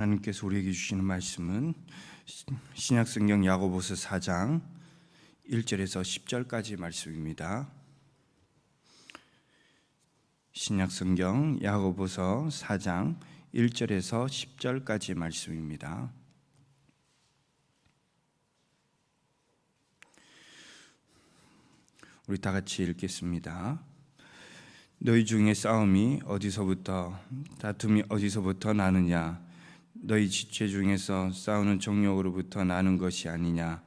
하나님께서 우리에게 주시는 말씀은 신약성경 야고보서 4장 1절에서 10절까지 말씀입니다. 신약성경 야고보서 4장 1절에서 10절까지 말씀입니다. 우리 다 같이 읽겠습니다. 너희 중에 싸움이 다툼이 어디서부터 나느냐? 너희 지체 중에서 싸우는 정욕으로부터 나는 것이 아니냐?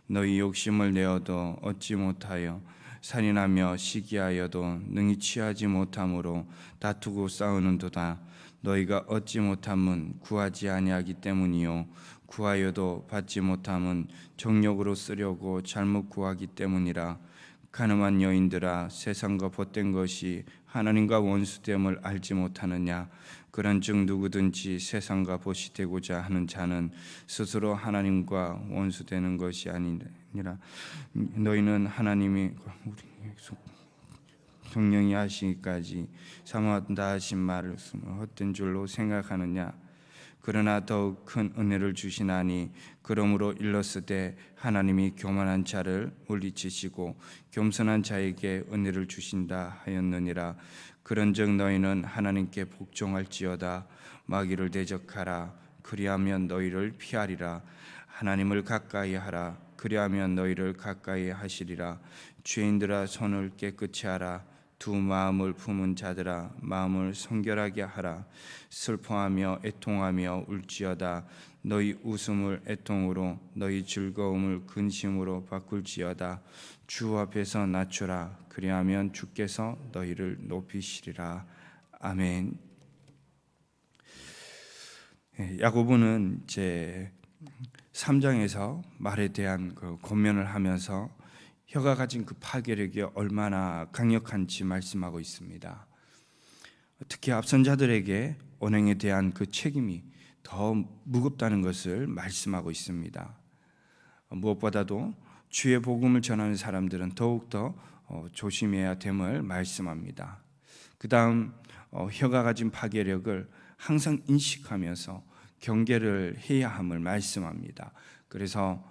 너희 욕심을 내어도 얻지 못하여 살인하며 시기하여도 능히 취하지 못함으로 다투고 싸우는도다. 너희가 얻지 못함은 구하지 아니하기 때문이요 구하여도 받지 못함은 정욕으로 쓰려고 잘못 구하기 때문이라. 가늠한 여인들아, 세상과 벗된 것이 하나님과 원수됨을 알지 못하느냐? 그런즉 누구든지 세상과 벗이 되고자 하는 자는 스스로 하나님과 원수되는 것이 아니라 너희는 하나님이 성령이 하시기까지 사모한다 하신 말을 헛된 줄로 생각하느냐? 그러나 더욱 큰 은혜를 주시나니 그러므로 일렀으되 하나님이 교만한 자를 물리치시고 겸손한 자에게 은혜를 주신다 하였느니라. 그런즉 너희는 하나님께 복종할지어다. 마귀를 대적하라. 그리하면 너희를 피하리라. 하나님을 가까이 하라. 그리하면 너희를 가까이 하시리라. 죄인들아, 손을 깨끗이 하라. 두 마음을 품은 자들아, 마음을 성결하게 하라. 슬퍼하며 애통하며 울지어다. 너희 웃음을 애통으로, 너희 즐거움을 근심으로 바꿀지어다. 주 앞에서 낮추라. 그리하면 주께서 너희를 높이시리라. 아멘. 야고보는 제 3장에서 말에 대한 그 권면을 하면서 혀가 가진 그 파괴력이 얼마나 강력한지 말씀하고 있습니다. 특히 앞선 자들에게 언행에 대한 그 책임이 더 무겁다는 것을 말씀하고 있습니다. 무엇보다도 주의 복음을 전하는 사람들은 더욱더 조심해야 됨을 말씀합니다. 그 다음 혀가 가진 파괴력을 항상 인식하면서 경계를 해야 함을 말씀합니다. 그래서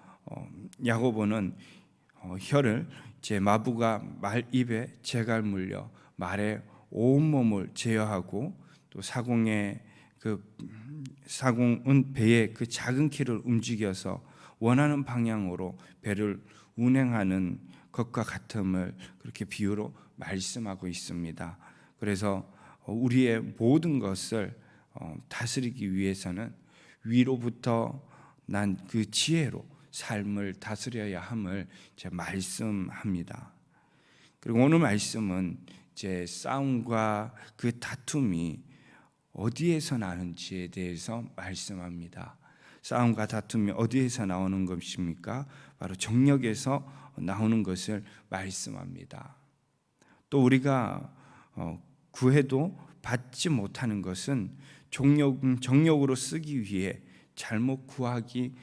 야고보는 혀를 제 마부가 말 입에 재갈 물려 말의 온몸을 제어하고 또 사공은 배의 그 작은 키를 움직여서 원하는 방향으로 배를 운행하는 것과 같음을 그렇게 비유로 말씀하고 있습니다. 그래서 우리의 모든 것을 다스리기 위해서는 위로부터 난 그 지혜로 삶을 다스려야 함을 말씀합니다. 그리고 오늘 말씀은 제 싸움과 그 다툼이 어디에서 나는지에 대해서 말씀합니다. 싸움과 다툼이 어디에서 나오는 것입니까? 바로 정욕에서 나오는 것을 말씀합니다. 또 우리가 구해도 받지 못하는 것은 정욕으로 쓰기 위해 잘못 구하기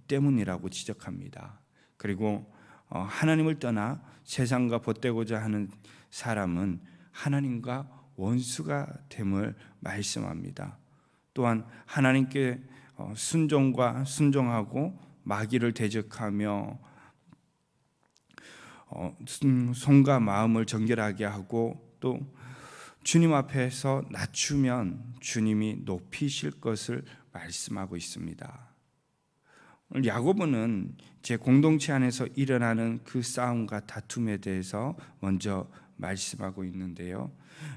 때문이라고 지적합니다. 그리고 하나님을 떠나 세상과 벗되고자 하는 사람은 하나님과 원수가 됨을 말씀합니다. 또한 하나님께 순종하고 마귀를 대적하며 손과 마음을 정결하게 하고 또 주님 앞에서 낮추면 주님이 높이실 것을 말씀하고 있습니다. 오늘 야고보는 제 공동체 안에서 일어나는 그 싸움과 다툼에 대해서 먼저 말씀하고 있는데요.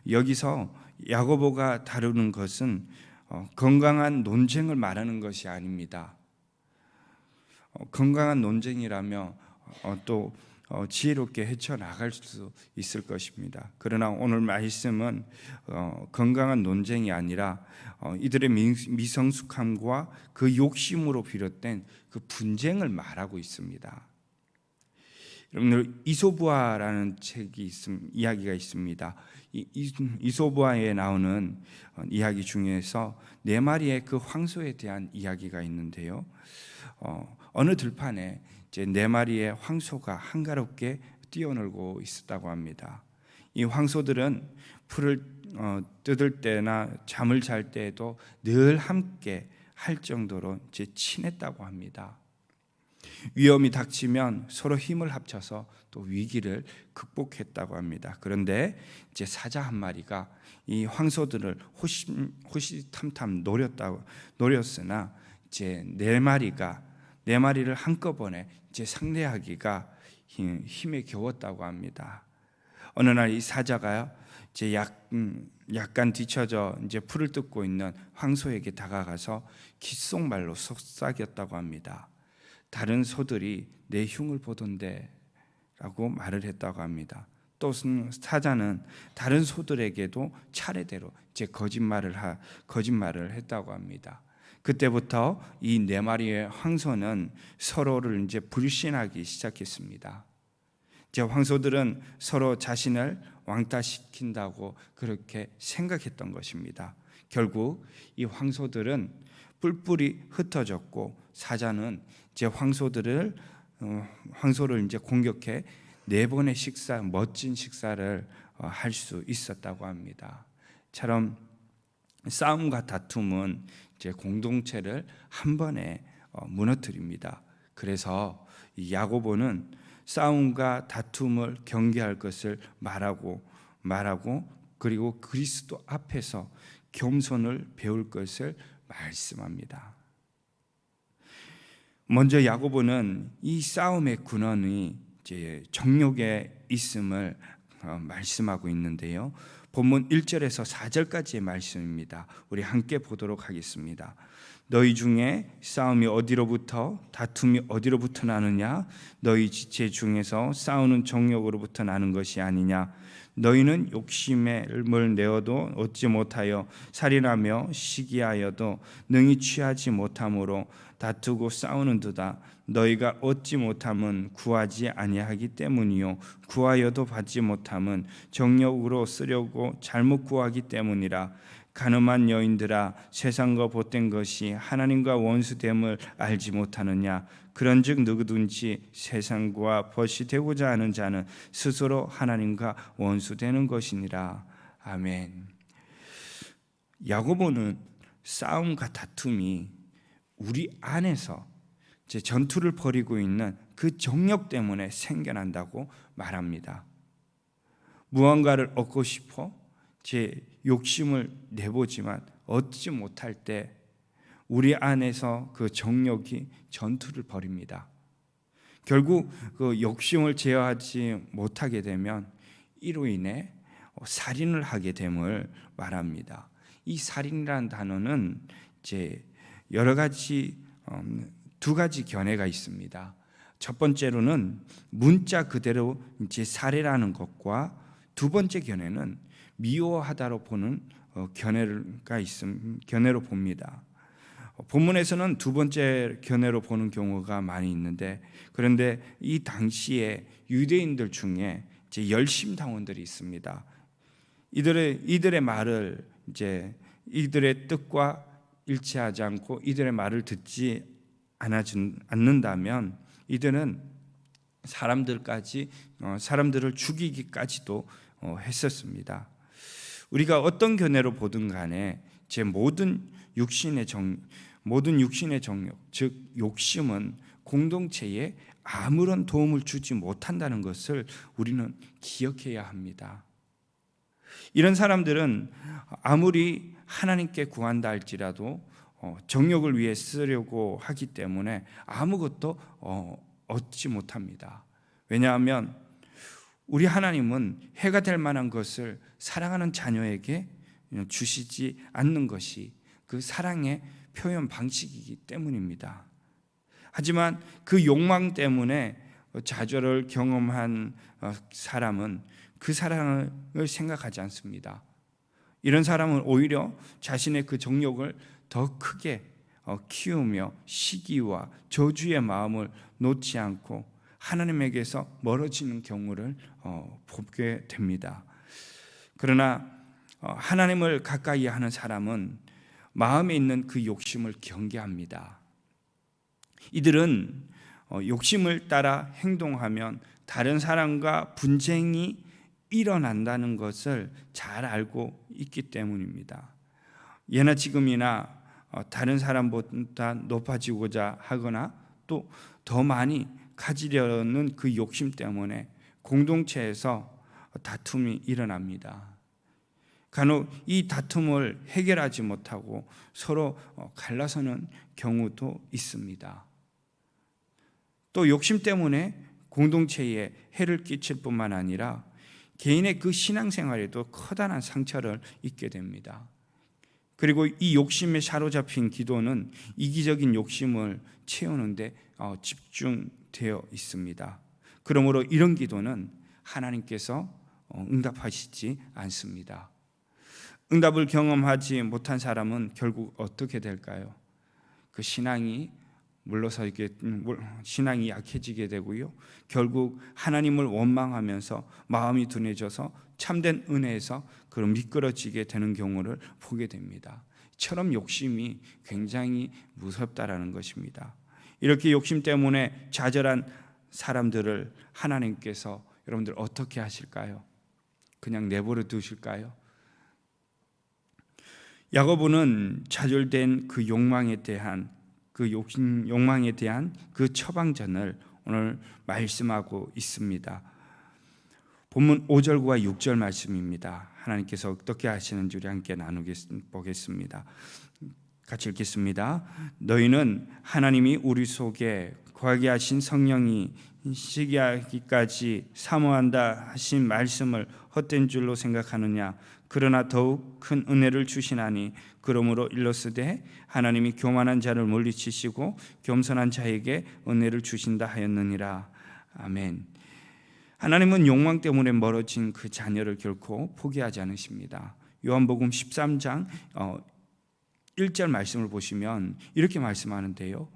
여기서 야고보가 다루는 것은 건강한 논쟁을 말하는 것이 아닙니다. 건강한 논쟁이라며 또 지혜롭게 헤쳐나갈 수 있을 것입니다. 그러나 오늘 말씀은 건강한 논쟁이 아니라 이들의 미성숙함과 그 욕심으로 비롯된 그 분쟁을 말하고 있습니다. 여러분들 이소부아라는 이야기가 있습니다. 이소부아에 나오는 이야기 중에서 네 마리의 그 황소에 대한 이야기가 있는데요. 어느 들판에 이제 네 마리의 황소가 한가롭게 뛰어놀고 있었다고 합니다. 이 황소들은 풀을 뜯을 때나 잠을 잘 때에도 늘 함께 할 정도로 이제 친했다고 합니다. 위험이 닥치면 서로 힘을 합쳐서 또 위기를 극복했다고 합니다. 그런데 이제 사자 한 마리가 이 황소들을 호시탐탐 노렸으나 이제 네 마리를 한꺼번에 이제 상대하기가 힘에 겨웠다고 합니다. 어느 날 이 사자가 이제 약간 뒤쳐져 이제 풀을 뜯고 있는 황소에게 다가가서 귓속말로 속삭였다고 합니다. 다른 소들이 내 흉을 보던데 라고 말을 했다고 합니다. 또 사자는 다른 소들에게도 차례대로 이제 거짓말을 했다고 합니다. 그때부터 이 네 마리의 황소는 서로를 이제 불신하기 시작했습니다. 이제 황소들은 서로 자신을 왕따시킨다고 그렇게 생각했던 것입니다. 결국 이 황소들은 뿔뿔이 흩어졌고 사자는 이제 황소를 이제 공격해 네 번의 멋진 식사를 할 수 있었다고 합니다. 처럼 싸움과 다툼은 이제 공동체를 한 번에 무너뜨립니다. 그래서 이 야고보는 싸움과 다툼을 경계할 것을 말하고 그리고 그리스도 앞에서 겸손을 배울 것을 말씀합니다. 먼저 야고보는 이 싸움의 근원이 이제 정욕에 있음을 말씀하고 있는데요. 본문 1절에서 4절까지의 말씀입니다. 우리 함께 보도록 하겠습니다. 너희 중에 싸움이 어디로부터 다툼이 어디로부터 나느냐? 너희 지체 중에서 싸우는 정욕으로부터 나는 것이 아니냐? 너희는 욕심을 내어도 얻지 못하여 살인하며 시기하여도 능히 취하지 못함으로 다투고 싸우는도다. 너희가 얻지 못함은 구하지 아니하기 때문이요 구하여도 받지 못함은 정욕으로 쓰려고 잘못 구하기 때문이라. 가늠한 여인들아, 세상과 보탠 것이 하나님과 원수됨을 알지 못하느냐? 그런즉 누구든지 세상과 벗이 되고자 하는 자는 스스로 하나님과 원수되는 것이니라. 아멘. 야고보는 싸움과 다툼이 우리 안에서 이제 전투를 벌이고 있는 그 정욕 때문에 생겨난다고 말합니다. 무언가를 얻고 싶어 제 욕심을 내보지만 얻지 못할 때 우리 안에서 그 정욕이 전투를 벌입니다. 결국 그 욕심을 제어하지 못하게 되면 이로 인해 살인을 하게 됨을 말합니다. 이 살인이라는 단어는 이제 여러 가지 두 가지 견해가 있습니다. 첫 번째로는 문자 그대로 이제 살해라는 것과 두 번째 견해는 미워하다로 보는 견해로 봅니다. 본문에서는 두 번째 견해로 보는 경우가 많이 있는데, 그런데 이 당시에 유대인들 중에 이제 열심당원들이 있습니다. 이들의 말을 이제 이들의 뜻과 일치하지 않고 이들의 말을 듣지 않는다면 이들은 사람들을 죽이기까지도 했었습니다. 우리가 어떤 견해로 보든 간에 제 모든 육신의 정욕, 즉 욕심은 공동체에 아무런 도움을 주지 못한다는 것을 우리는 기억해야 합니다. 이런 사람들은 아무리 하나님께 구한다 할지라도 정욕을 위해 쓰려고 하기 때문에 아무것도 얻지 못합니다. 왜냐하면 우리 하나님은 해가 될 만한 것을 사랑하는 자녀에게 주시지 않는 것이 그 사랑의 표현 방식이기 때문입니다. 하지만 그 욕망 때문에 좌절을 경험한 사람은 그 사랑을 생각하지 않습니다. 이런 사람은 오히려 자신의 그 정욕을 더 크게 키우며 시기와 저주의 마음을 놓지 않고 하나님에게서 멀어지는 경우를 보게 됩니다. 그러나 하나님을 가까이 하는 사람은 마음에 있는 그 욕심을 경계합니다. 이들은 욕심을 따라 행동하면 다른 사람과 분쟁이 일어난다는 것을 잘 알고 있기 때문입니다. 예나 지금이나 다른 사람보다 높아지고자 하거나 또 더 많이 가지려는 그 욕심 때문에 공동체에서 다툼이 일어납니다. 간혹 이 다툼을 해결하지 못하고 서로 갈라서는 경우도 있습니다. 또 욕심 때문에 공동체에 해를 끼칠 뿐만 아니라 개인의 그 신앙생활에도 커다란 상처를 입게 됩니다. 그리고 이 욕심에 사로잡힌 기도는 이기적인 욕심을 채우는데 집중되어 있습니다. 그러므로 이런 기도는 하나님께서 응답하시지 않습니다. 응답을 경험하지 못한 사람은 결국 어떻게 될까요? 그 신앙이 신앙이 약해지게 되고요. 결국 하나님을 원망하면서 마음이 둔해져서 참된 은혜에서 그런 미끄러지게 되는 경우를 보게 됩니다. 이처럼 욕심이 굉장히 무섭다라는 것입니다. 이렇게 욕심 때문에 좌절한 사람들을 하나님께서 여러분들 어떻게 하실까요? 그냥 내버려 두실까요? 야고보는 좌절된 그 욕망에 대한 욕망에 대한 그 처방전을 오늘 말씀하고 있습니다. 본문 5절과 6절 말씀입니다. 하나님께서 어떻게 하시는지 우리 함께 나누겠습니다. 같이 읽겠습니다. 너희는 하나님이 우리 속에 거하게 하신 성령이 시기하기까지 사모한다 하신 말씀을 헛된 줄로 생각하느냐? 그러나 더욱 큰 은혜를 주시나니 그러므로 일러스되 하나님이 교만한 자를 물리치시고 겸손한 자에게 은혜를 주신다 하였느니라. 아멘. 하나님은 욕망 때문에 멀어진 그 자녀를 결코 포기하지 않으십니다. 요한복음 13장 1절 말씀을 보시면 이렇게 말씀하는데요.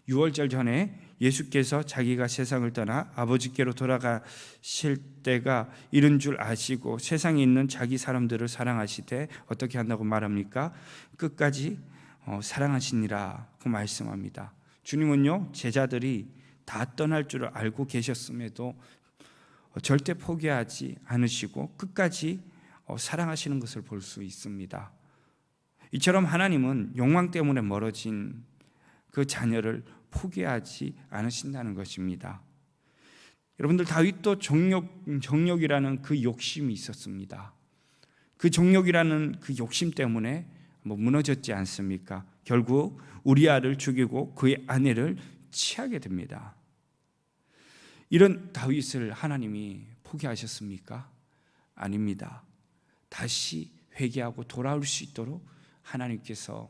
6월절 전에 예수께서 자기가 세상을 떠나 아버지께로 돌아가실 때가 이른 줄 아시고 세상에 있는 자기 사람들을 사랑하시되 어떻게 한다고 말합니까? 끝까지 사랑하시니라고 말씀합니다. 주님은요, 제자들이 다 떠날 줄 알고 계셨음에도 절대 포기하지 않으시고 끝까지 사랑하시는 것을 볼 수 있습니다. 이처럼 하나님은 욕망 때문에 멀어진 그 자녀를 포기하지 않으신다는 것입니다. 여러분들 다윗도 정욕이라는 그 욕심이 있었습니다. 그 정욕이라는 그 욕심 때문에 무너졌지 않습니까? 결국 우리아를 죽이고 그의 아내를 취하게 됩니다. 이런 다윗을 하나님이 포기하셨습니까? 아닙니다. 다시 회개하고 돌아올 수 있도록 하나님께서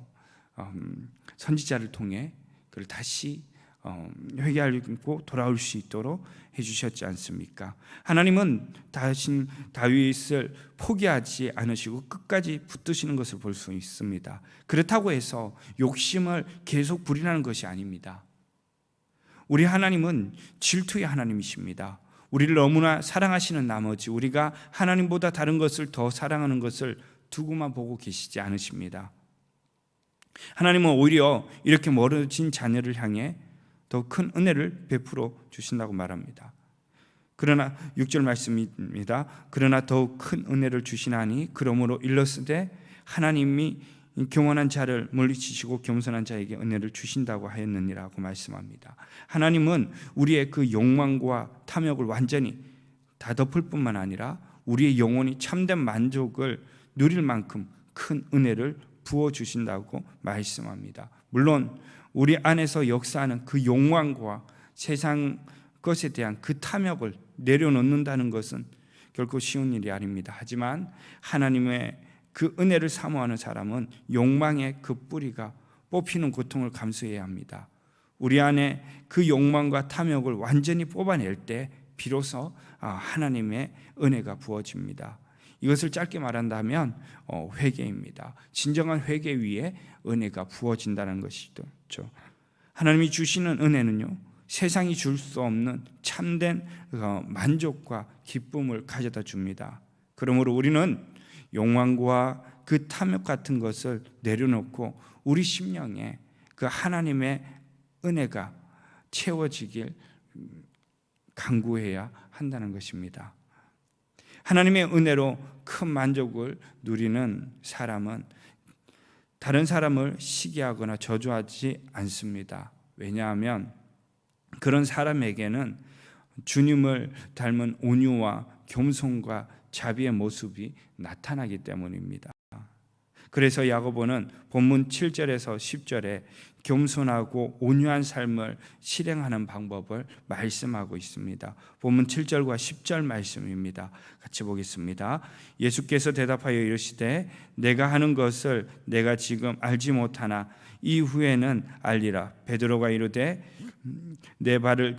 선지자를 통해 그를 다시 회개하고 돌아올 수 있도록 해주셨지 않습니까? 하나님은 다윗을 포기하지 않으시고 끝까지 붙드시는 것을 볼 수 있습니다. 그렇다고 해서 욕심을 계속 부리라는 것이 아닙니다. 우리 하나님은 질투의 하나님이십니다. 우리를 너무나 사랑하시는 나머지 우리가 하나님보다 다른 것을 더 사랑하는 것을 두고만 보고 계시지 않으십니다. 하나님은 오히려 이렇게 멀어진 자녀를 향해 더 큰 은혜를 베풀어 주신다고 말합니다. 그러나 6절 말씀입니다. 그러나 더욱 큰 은혜를 주시나니 그러므로 일러스되 하나님이 교만한 자를 물리치시고 겸손한 자에게 은혜를 주신다고 하였느니라고 말씀합니다. 하나님은 우리의 그 욕망과 탐욕을 완전히 다 덮을 뿐만 아니라 우리의 영혼이 참된 만족을 누릴 만큼 큰 은혜를 부어주신다고 말씀합니다. 물론 우리 안에서 역사하는 그 욕망과 세상 것에 대한 그 탐욕을 내려놓는다는 것은 결코 쉬운 일이 아닙니다. 하지만 하나님의 그 은혜를 사모하는 사람은 욕망의 그 뿌리가 뽑히는 고통을 감수해야 합니다. 우리 안에 그 욕망과 탐욕을 완전히 뽑아낼 때 비로소 하나님의 은혜가 부어집니다. 이것을 짧게 말한다면 회개입니다. 진정한 회개 위에 은혜가 부어진다는 것이죠. 하나님이 주시는 은혜는요, 세상이 줄 수 없는 참된 만족과 기쁨을 가져다 줍니다. 그러므로 우리는 욕망과 그 탐욕 같은 것을 내려놓고 우리 심령에 그 하나님의 은혜가 채워지길 간구해야 한다는 것입니다. 하나님의 은혜로 큰 만족을 누리는 사람은 다른 사람을 시기하거나 저주하지 않습니다. 왜냐하면 그런 사람에게는 주님을 닮은 온유와 겸손과 자비의 모습이 나타나기 때문입니다. 그래서 야고보는 본문 7절에서 10절에 겸손하고 온유한 삶을 실행하는 방법을 말씀하고 있습니다. 본문 7절과 10절 말씀입니다. 같이 보겠습니다. 예수께서 대답하여 이르시되 내가 하는 것을 내가 지금 알지 못하나 이후에는 알리라. 베드로가 이르되 내 발을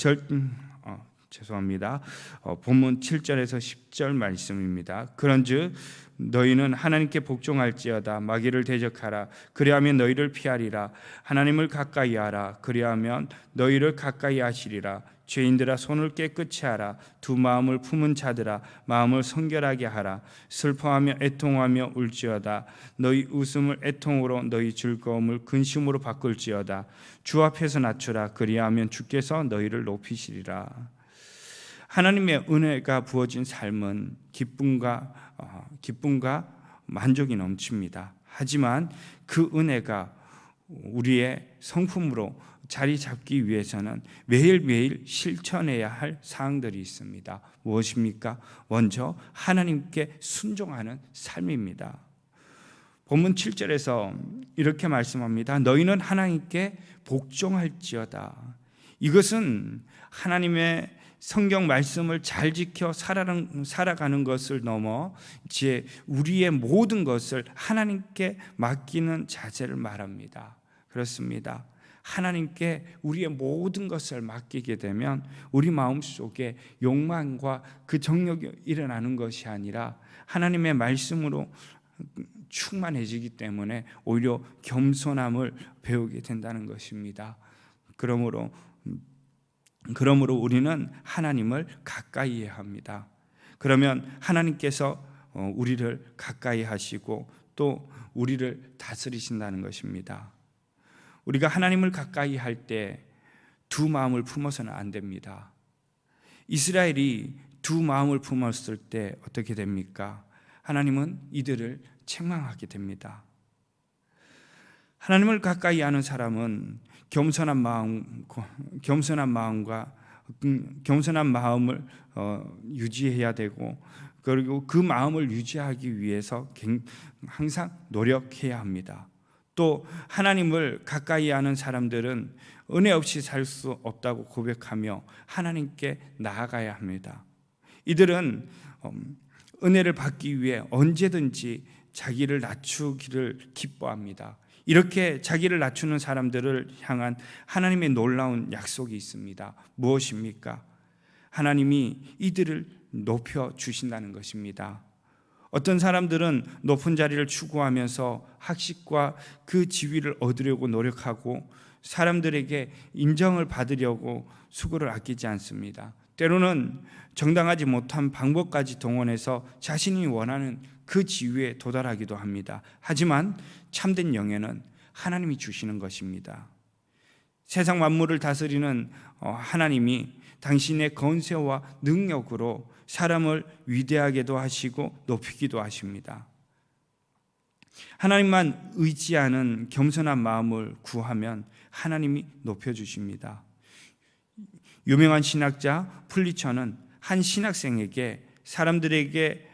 본문 7절에서 10절 말씀입니다. 그런즉 너희는 하나님께 복종할지어다. 마귀를 대적하라. 그리하면 너희를 피하리라. 하나님을 가까이 하라. 그리하면 너희를 가까이 하시리라. 죄인들아 손을 깨끗이 하라. 두 마음을 품은 자들아 마음을 성결하게 하라. 슬퍼하며 애통하며 울지어다. 너희 웃음을 애통으로 너희 즐거움을 근심으로 바꿀지어다. 주 앞에서 낮추라. 그리하면 주께서 너희를 높이시리라. 하나님의 은혜가 부어진 삶은 기쁨과 만족이 넘칩니다. 하지만 그 은혜가 우리의 성품으로 자리 잡기 위해서는 매일매일 실천해야 할 사항들이 있습니다. 무엇입니까? 먼저 하나님께 순종하는 삶입니다. 본문 7절에서 이렇게 말씀합니다. 너희는 하나님께 복종할지어다. 이것은 하나님의 성경 말씀을 잘 지켜 살아가는 것을 넘어 이제 우리의 모든 것을 하나님께 맡기는 자세를 말합니다. 그렇습니다. 하나님께 우리의 모든 것을 맡기게 되면 우리 마음속에 욕망과 그 정욕이 일어나는 것이 아니라 하나님의 말씀으로 충만해지기 때문에 오히려 겸손함을 배우게 된다는 것입니다. 그러므로 우리는 하나님을 가까이 해야 합니다. 그러면 하나님께서 우리를 가까이 하시고 또 우리를 다스리신다는 것입니다. 우리가 하나님을 가까이 할 때 두 마음을 품어서는 안 됩니다. 이스라엘이 두 마음을 품었을 때 어떻게 됩니까? 하나님은 이들을 책망하게 됩니다. 하나님을 가까이 하는 사람은 겸손한 마음을 유지해야 되고 그리고 그 마음을 유지하기 위해서 항상 노력해야 합니다. 또 하나님을 가까이 하는 사람들은 은혜 없이 살 수 없다고 고백하며 하나님께 나아가야 합니다. 이들은 은혜를 받기 위해 언제든지 자기를 낮추기를 기뻐합니다. 이렇게 자기를 낮추는 사람들을 향한 하나님의 놀라운 약속이 있습니다. 무엇입니까? 하나님이 이들을 높여 주신다는 것입니다. 어떤 사람들은 높은 자리를 추구하면서 학식과 그 지위를 얻으려고 노력하고 사람들에게 인정을 받으려고 수고를 아끼지 않습니다. 때로는 정당하지 못한 방법까지 동원해서 자신이 원하는 그 지위에 도달하기도 합니다. 하지만 참된 영예는 하나님이 주시는 것입니다. 세상 만물을 다스리는 하나님이 당신의 권세와 능력으로 사람을 위대하게도 하시고 높이기도 하십니다. 하나님만 의지하는 겸손한 마음을 구하면 하나님이 높여주십니다. 유명한 신학자 플리처는 한 신학생에게 사람들에게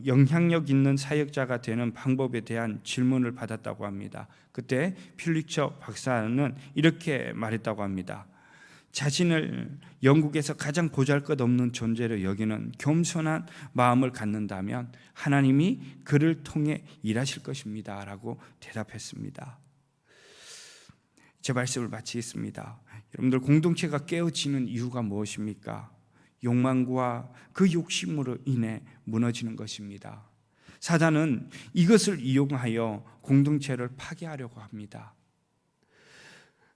영향력 있는 사역자가 되는 방법에 대한 질문을 받았다고 합니다. 그때 플리처 박사는 이렇게 말했다고 합니다. 자신을 영국에서 가장 보잘것없는 존재로 여기는 겸손한 마음을 갖는다면 하나님이 그를 통해 일하실 것입니다 라고 대답했습니다. 제 말씀을 마치겠습니다. 여러분들, 공동체가 깨어지는 이유가 무엇입니까? 욕망과 그 욕심으로 인해 무너지는 것입니다. 사단은 이것을 이용하여 공동체를 파괴하려고 합니다.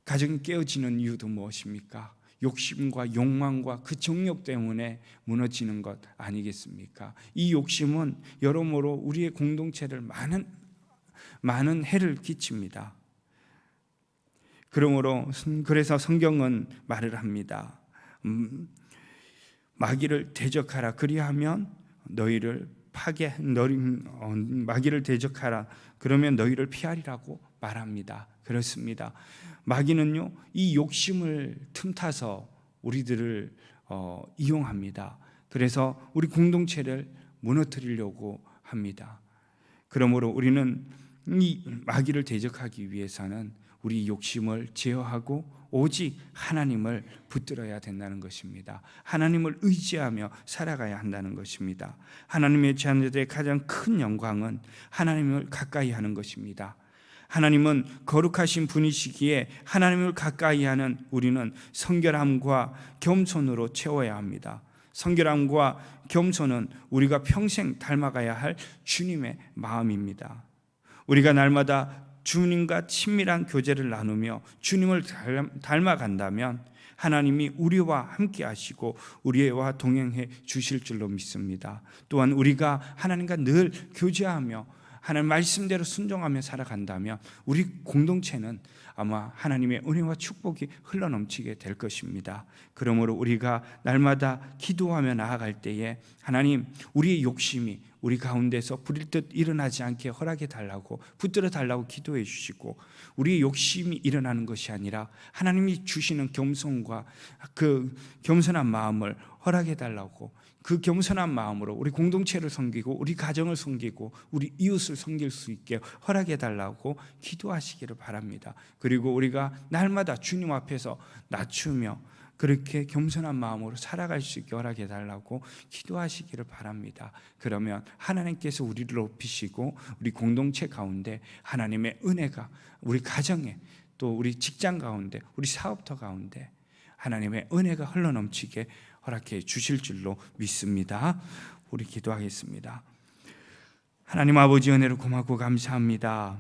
가정이 깨어지는 이유도 무엇입니까? 욕심과 욕망과 그 정욕 때문에 무너지는 것 아니겠습니까? 이 욕심은 여러모로 우리의 공동체를 많은 해를 끼칩니다. 그래서 성경은 말을 합니다. 마귀를 대적하라. 그리하면 너희를 마귀를 대적하라. 그러면 너희를 피하리라고 말합니다. 그렇습니다. 마귀는요, 이 욕심을 틈타서 우리들을 이용합니다. 그래서 우리 공동체를 무너뜨리려고 합니다. 그러므로 우리는 이 마귀를 대적하기 위해서는 우리 욕심을 제어하고 오직 하나님을 붙들어야 된다는 것입니다. 하나님을 의지하며 살아가야 한다는 것입니다. 하나님의 자녀들의 가장 큰 영광은 하나님을 가까이 하는 것입니다. 하나님은 거룩하신 분이시기에 하나님을 가까이 하는 우리는 성결함과 겸손으로 채워야 합니다. 성결함과 겸손은 우리가 평생 닮아가야 할 주님의 마음입니다. 우리가 날마다 주님과 친밀한 교제를 나누며 주님을 닮아간다면 하나님이 우리와 함께 하시고 우리와 동행해 주실 줄로 믿습니다. 또한 우리가 하나님과 늘 교제하며 하나님 말씀대로 순종하며 살아간다면 우리 공동체는 아마 하나님의 은혜와 축복이 흘러넘치게 될 것입니다. 그러므로 우리가 날마다 기도하며 나아갈 때에 하나님, 우리의 욕심이 우리 가운데서 부릴 듯 일어나지 않게 허락해 달라고, 붙들어 달라고 기도해 주시고, 우리의 욕심이 일어나는 것이 아니라 하나님이 주시는 겸손과 그 겸손한 마음을 허락해 달라고, 그 겸손한 마음으로 우리 공동체를 섬기고 우리 가정을 섬기고 우리 이웃을 섬길 수 있게 허락해 달라고 기도하시기를 바랍니다. 그리고 우리가 날마다 주님 앞에서 낮추며 그렇게 겸손한 마음으로 살아갈 수 있게 허락해 달라고 기도하시기를 바랍니다. 그러면 하나님께서 우리를 높이시고 우리 공동체 가운데 하나님의 은혜가 우리 가정에, 또 우리 직장 가운데, 우리 사업터 가운데 하나님의 은혜가 흘러넘치게 허락해 주실 줄로 믿습니다. 우리 기도하겠습니다. 하나님 아버지, 은혜를 고맙고 감사합니다.